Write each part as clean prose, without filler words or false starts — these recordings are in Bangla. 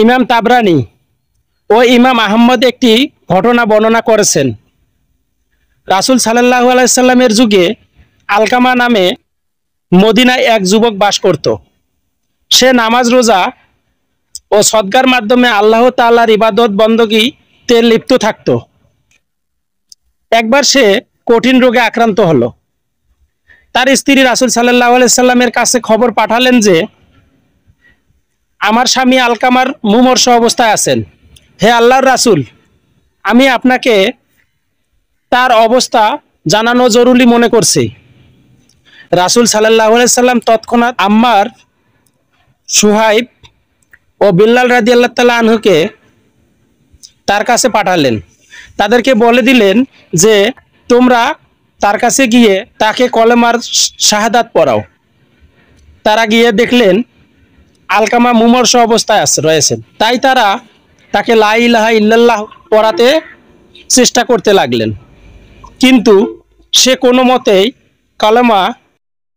ইমাম তাবরানী ও ইমাম আহমদ একটি ঘটনা বর্ণনা করেছেন। রাসূল সাল্লাল্লাহু আলাইহি সাল্লামের যুগে আলকামা নামে মদিনায় এক যুবক বাস করত। সে নামাজ রোজা ও সদকার মাধ্যমে আল্লাহ তাআলার ইবাদত বন্দগীতে লিপ্ত থাকত। একবার সে কঠিন রোগে আক্রান্ত হলো। তার স্ত্রী রাসূল সাল্লাল্লাহু আলাইহি সাল্লামের কাছে খবর পাঠালেন যে আমার স্বামী আলকামার মুমূর্ষ অবস্থায় আছেন। হে আল্লাহর রাসূল, আমি আপনাকে তার অবস্থা জানানো জরুরি মনে করছি। রাসূল সাল্লাল্লাহু আলাইহি সাল্লাম তৎক্ষণাৎ আম্মার, সুহাইব ও বিল্লাল রাদিয়াল্লাহু তাআলা আনহুকে তার কাছে পাঠালেন। তাদেরকে বলে দিলেন যে তোমরা তার কাছে গিয়ে তাকে কলেমার শাহাদাত পড়াও। তারা গিয়ে দেখলেন আলকামা মুমূর্ষ অবস্থায় রয়েছেন। তাই তারা তাকে লা ইলাহা ইল্লাল্লাহ পড়াতে চেষ্টা করতে লাগলেন, কিন্তু সে কোনো মতেই কলেমা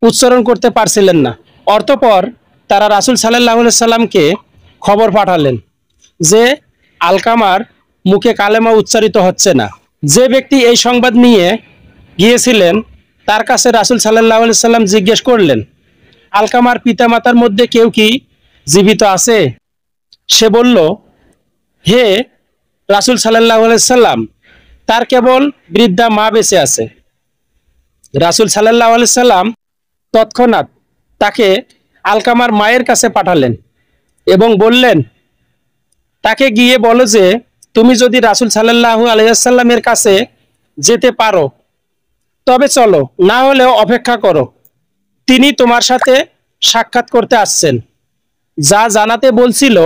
উচ্চারণ করতে পারছিলেন না। অতঃপর তারা রাসূল সাল্লাল্লাহু আলাইহি সাল্লামকে খবর পাঠালেন যে আলকামার মুখে কালেমা উচ্চারিত হচ্ছে না। যে ব্যক্তি এই সংবাদ নিয়ে গিয়েছিলেন তার কাছে রাসূল সাল্লাল্লাহু আলাইহি সাল্লাম জিজ্ঞেস করলেন, আলকামার পিতামাতার মধ্যে কেউ কি জীবিত আছে? সে বলল, হে রাসূল সাল্লাল্লাহু আলাইহি সাল্লাম, তার কেবল বৃদ্ধা মা বেঁচে আছে। রাসূল সাল্লাল্লাহু আলাইহি সাল্লাম তৎক্ষণাৎ তাকে আলকামার মায়ের কাছে পাঠালেন এবং বললেন, তাকে গিয়ে বলো যে তুমি যদি রাসূল সাল্লাল্লাহু আলাইহি সাল্লামের কাছে যেতে পারো তবে চলো, না হলেও অপেক্ষা করো। তিনি তোমার সাথে সাক্ষাৎ করতে আসছেন। যা জানাতে বলছিল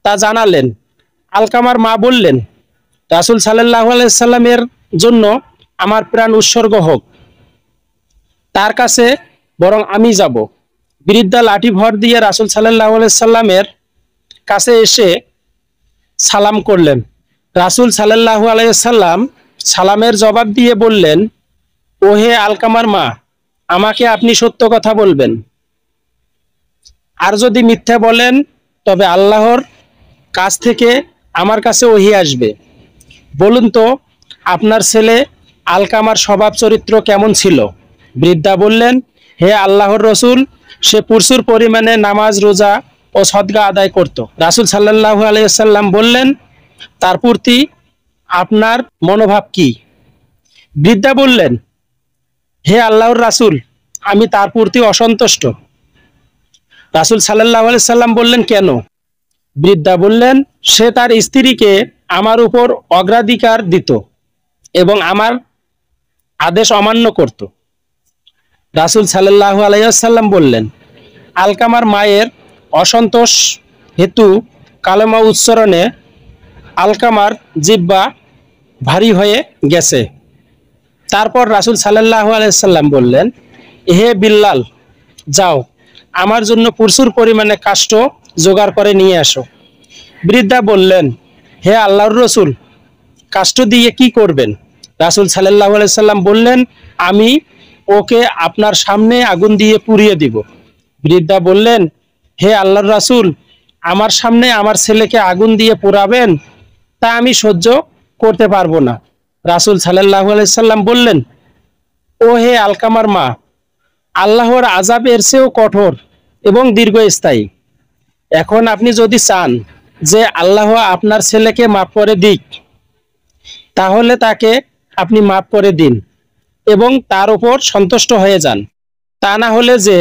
তা জানালেন। আলকামার মা বললেন, রাসূল সাল্লাল্লাহু আলাইহি সাল্লামের জন্য আমার প্রাণ উৎসর্গ হোক, তার কাছে বরং আমি যাব। বৃদ্ধা লাঠি ভর দিয়ে রাসূল সাল্লাল্লাহু আলাইহি সাল্লামের কাছে এসে সালাম করলেন। রাসূল সাল্লাল্লাহু আলাইহি সাল্লাম সালামের জবাব দিয়ে বললেন, ওহে আলকামার মা, আমাকে আপনি সত্য কথা বলবেন, আর যদি মিথ্যা বলেন তবে আল্লাহর কাছ থেকে আমার কাছে ওহী আসবে। বলুন তো আপনার ছেলে আলকামার স্বভাব চরিত্র কেমন ছিল? বৃদ্ধা বললেন, হে আল্লাহর রসুল, সে প্রচুর পরিমাণে নামাজ, রোজা ও সদকা আদায় করত। রাসূল সাল্লাল্লাহু আলাইহি সাল্লাম বললেন, তার প্রতি আপনার মনোভাব কি? বৃদ্ধা বললেন, হে আল্লাহর রাসূল, আমি তার প্রতি অসন্তুষ্ট। রাসূল সাল্লাল্লাহু আলাইহি সাল্লাম বললেন, কেন? বৃদ্ধা বললেন, সে তার স্ত্রীকে আমার উপর অগ্রাধিকার দিত এবং আমার আদেশ অমান্য করত। রাসূল সাল্লাল্লাহু আলাইহি সাল্লাম বললেন, আলকামার মায়ের অসন্তোষ হেতু কালেমা উচ্চারণে আলকামার জিহ্বা ভারী হয়ে গেছে। তারপর রাসূল সাল্লাল্লাহু আলাইহি সাল্লাম বললেন, হে বিল্লাল, যাও আমার জন্য প্রচুর পরিমাণে কাষ্ঠ জোগাড় করে নিয়ে আসো। বৃদ্ধা বললেন, হে আল্লাহর রসুল, কাষ্ঠ দিয়ে কি করবেন? রাসূল সাল্লাল্লাহু আলাইহি সাল্লাম বললেন, আমি ওকে আপনার সামনে আগুন দিয়ে পুড়িয়ে দিব। বৃদ্ধা বললেন, হে আল্লাহর রাসূল, আমার সামনে আমার ছেলেকে আগুন দিয়ে পোড়াবেন, তা আমি সহ্য করতে পারবো না। রাসূল সাল্লাল্লাহু আলাইহি সাল্লাম বললেন, ও হে আলকামার মা, আল্লাহর আযাব এর চেয়েও কঠোর এবং দীর্ঘস্থায়ী। এখন আপনি যদি চান যে আল্লাহ আপনার ছেলেকে মাফ করে দিক, তাহলে তাকে আপনি মাফ করে দিন এবং তার উপর সন্তুষ্ট হয়ে যান। তা না হলে যে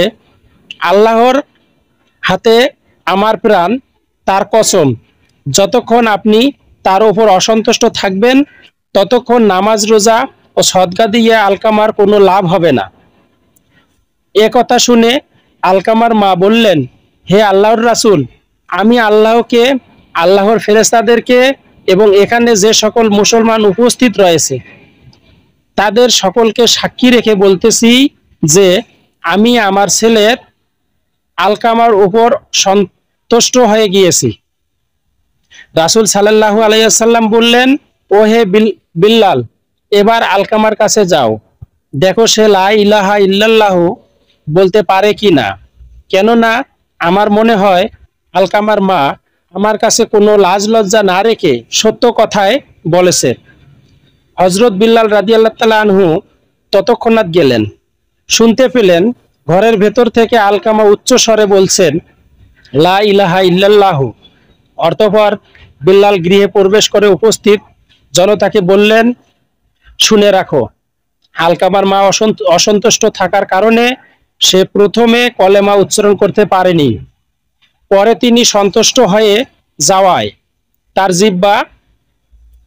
আল্লাহর হাতে আমার প্রাণ, তার কসম, যতক্ষণ আপনি তার উপর অসন্তুষ্ট থাকবেন ততক্ষণ নামাজ, রোজা ও সদকা দিয়ে আলকামার কোনো লাভ হবে না। এ কথা শুনে আলকামার মা বললেন, হে আল্লাহর রাসূল, আমি আল্লাহকে, আল্লাহর ফেরেশতাদেরকে এবং এখানে যে সকল মুসলমান উপস্থিত রয়েছে তাদের সকলকে সাক্ষী রেখে বলতেছি যে আমি আমার ছেলের আলকামার উপর সন্তুষ্ট হয়ে গিয়েছি। রাসূল সাল্লাল্লাহু আলাইহি সাল্লাম বললেন, ও হে বিল্লাল, এবার আলকামার কাছে যাও, দেখো সে লা ইলাহা ইল্লাল্লাহু বলতে পারে কি না। কেননা আমার মনে হয় আলকামার মা আমার কাছে কোনো লাজ লজ্জা না রেখে সত্য কথায় বলেছে। হযরত বিল্লাল রাদিয়াল্লাহু তাআলা আনহু ততক্ষণাৎ গেলেন। শুনতে পেলেন ঘরের ভেতর থেকে আলকামা উচ্চ স্বরে বলছেন, লা ইলাহা ইল্লাল্লাহু। অতঃপর বিল্লাল গৃহে প্রবেশ করে উপস্থিত জনতাকে বললেন, শুনে রাখো, আলকামার মা অসন্তুষ্ট থাকার কারণে সে প্রথমে কলেমা উচ্চারণ করতে পারেনি। পরে তিনি সন্তুষ্ট হয়ে যাওয়ায় তার জিহ্বা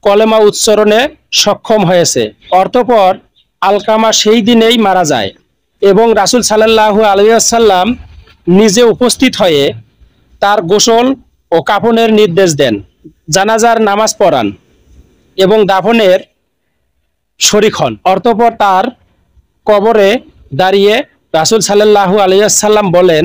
কলেমা উচ্চারণে সক্ষম হয়েছে। অতঃপর আলকামা সেই দিনেই মারা যায় এবং রাসূল সাল্লাল্লাহু আলাইহি ওয়াসাল্লাম নিজে উপস্থিত হয়ে তার গোসল ও কাফনের নির্দেশ দেন, জানাজার নামাজ পড়ান এবং দাফনের শরীক হন। অতঃপর তার কবরে দাঁড়িয়ে রাসূল সাল্লাল্লাহু আলাইহি ওয়াসাল্লাম বলেন,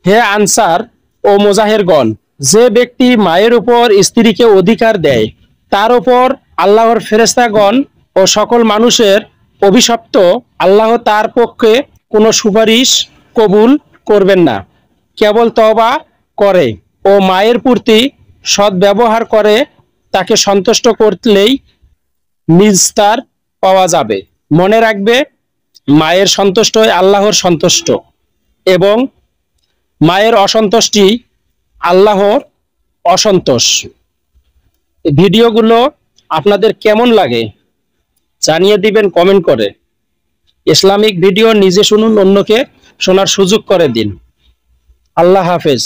হে আনসার ও মুজাহিরগণ, যে ব্যক্তি মায়ের উপর স্ত্রীকে অধিকার দেয় তার উপর আল্লাহর ফেরেশতাগণ ও সকল মানুষের অভিশপ্ত, আল্লাহ তার পক্ষে কোনো সুপারিশ কবুল করবেন না। কেবল তওবা করে ও মায়ের প্রতি সদ্ব্যবহার করে তাকে সন্তুষ্ট করলেই নিস্তার পাওয়া যাবে। মনে রাখবে, মায়ের সন্তুষ্ট আল্লাহর সন্তুষ্ট এবং মায়ের অসন্তুষ্টি আল্লাহর অসন্তোষ। ভিডিওগুলো আপনাদের কেমন লাগে জানিয়ে দিবেন কমেন্ট করে। ইসলামিক ভিডিও নিজে শুনুন, অন্যকে শোনার সুযোগ করে দিন। আল্লাহ হাফেজ।